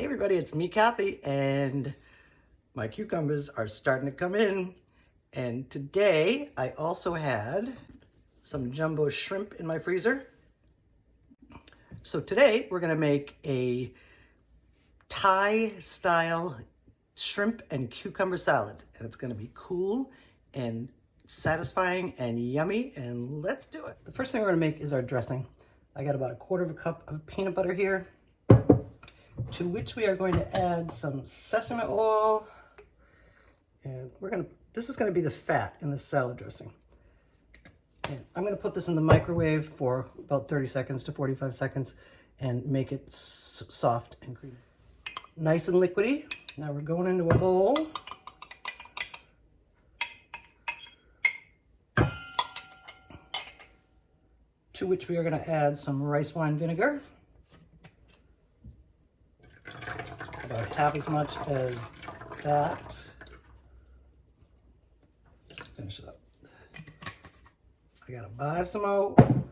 Hey everybody, it's me, Kathy, and my cucumbers are starting to come in. And today I also had some jumbo shrimp in my freezer. So today we're gonna make a Thai style shrimp and cucumber salad. And it's gonna be cool and satisfying and yummy, and let's do it. The first thing we're gonna make is our dressing. I got about 1/4 cup of peanut butter here, to which we are going to add some sesame oil. And this is gonna be the fat in the salad dressing. And I'm gonna put this in the microwave for about 30 seconds to 45 seconds and make it soft and creamy. Nice and liquidy. Now we're going into a bowl. To which we are gonna add some rice wine vinegar. About half as much as that. Finish it up. I got a balsamo, a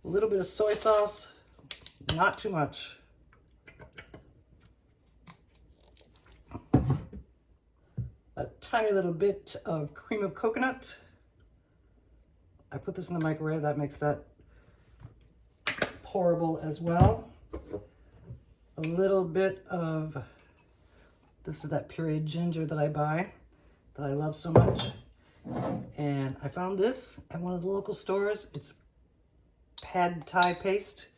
little bit of soy sauce, not too much. A tiny little bit of cream of coconut. I put this in the microwave, that makes that pourable as well. A little bit of, this is that pureed ginger that I buy, that I love so much. And I found this at one of the local stores. It's pad Thai paste.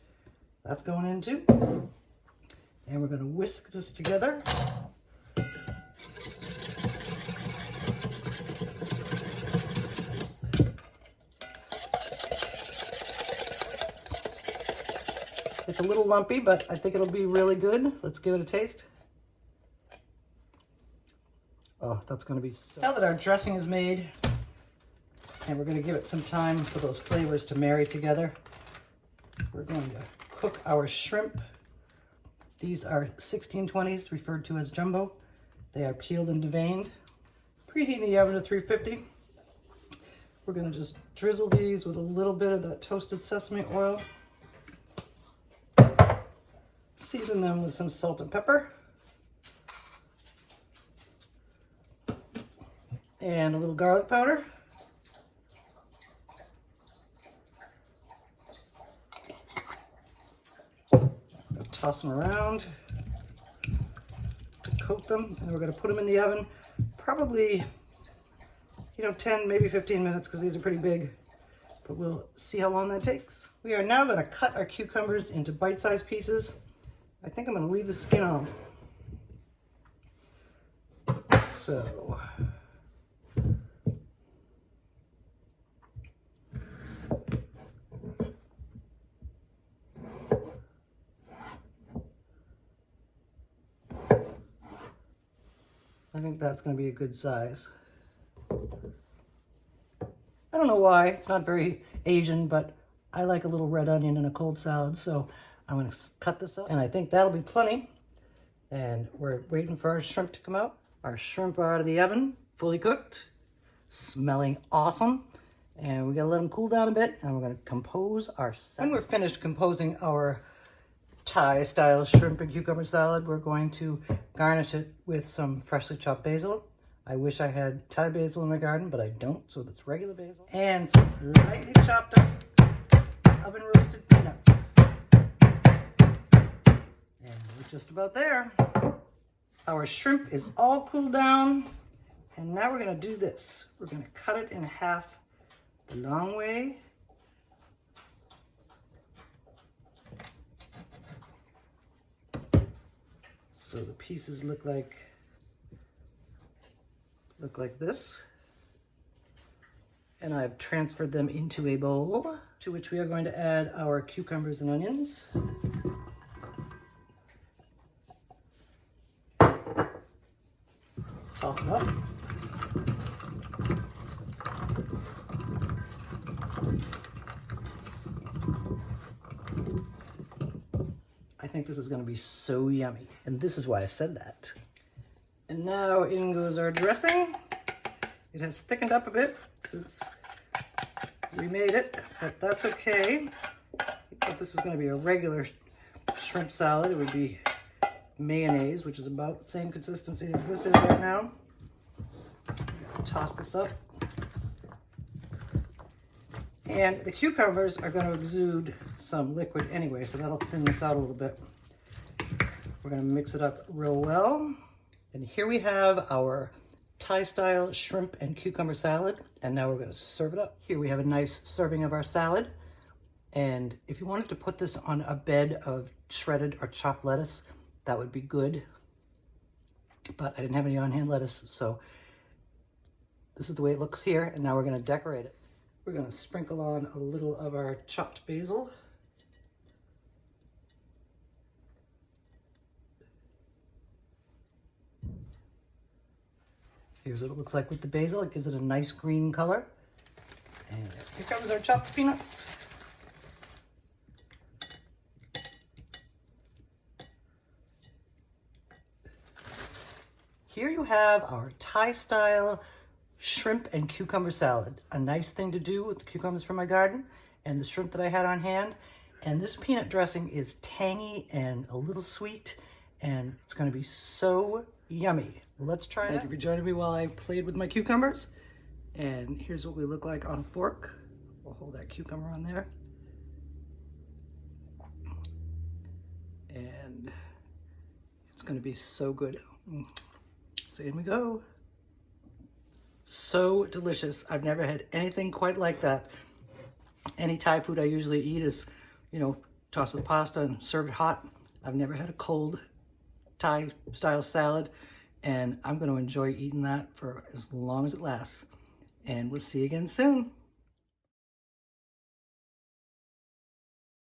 That's going in too. And we're gonna whisk this together. It's a little lumpy, but I think it'll be really good. Let's give it a taste. Oh, that's gonna be so... Now that our dressing is made, and we're gonna give it some time for those flavors to marry together, we're going to cook our shrimp. These are 1620s, referred to as jumbo. They are peeled and deveined. Preheating the oven to 350. We're gonna just drizzle these with a little bit of that toasted sesame oil. Season them with some salt and pepper. And a little garlic powder. Toss them around to coat them, and we're going to put them in the oven probably 10 maybe 15 minutes, because these are pretty big, but we'll see how long that takes. We are now going to cut our cucumbers into bite-sized pieces. I think I'm going to leave the skin on. So I think that's going to be a good size. I don't know why, it's not very Asian, but I like a little red onion in a cold salad, so I'm going to cut this up, and I think that'll be plenty. And we're waiting for our shrimp to come out. Our shrimp are out of the oven, fully cooked, smelling awesome. And we got to let them cool down a bit, and we're going to compose our salad. When we're finished composing our Thai style shrimp and cucumber salad, we're going to garnish it with some freshly chopped basil. I wish I had Thai basil in my garden, but I don't, so that's regular basil. And some lightly chopped up oven roasted peanuts. And we're just about there. Our shrimp is all cooled down, and now we're gonna do this. We're gonna cut it in half the long way. So the pieces look like this. And I've transferred them into a bowl, to which we are going to add our cucumbers and onions. Toss them up. I think this is going to be so yummy, and this is why I said that. And now in goes our dressing. It has thickened up a bit since we made it, but that's okay. I thought this was going to be a regular shrimp salad. It would be mayonnaise, which is about the same consistency as this is right now. Toss this up. And the cucumbers are going to exude some liquid anyway, so that'll thin this out a little bit. We're going to mix it up real well. And here we have our Thai-style shrimp and cucumber salad. And now we're going to serve it up. Here we have a nice serving of our salad. And if you wanted to put this on a bed of shredded or chopped lettuce, that would be good. But I didn't have any on-hand lettuce, so this is the way it looks here. And now we're going to decorate it. We're going to sprinkle on a little of our chopped basil. Here's what it looks like with the basil. It gives it a nice green color. And here comes our chopped peanuts. Here you have our Thai-style shrimp and cucumber salad. A nice thing to do with the cucumbers from my garden and the shrimp that I had on hand. And this peanut dressing is tangy and a little sweet, and it's going to be so yummy. Let's try it. Thank you for joining me while I played with my cucumbers. And here's what we look like on a fork. We'll hold that cucumber on there. And it's going to be so good. So in we go. So delicious. I've never had anything quite like that. Any Thai food I usually eat is, you know, toss with pasta and serve it hot. I've never had a cold Thai style salad, and I'm going to enjoy eating that for as long as it lasts. And we'll see you again soon.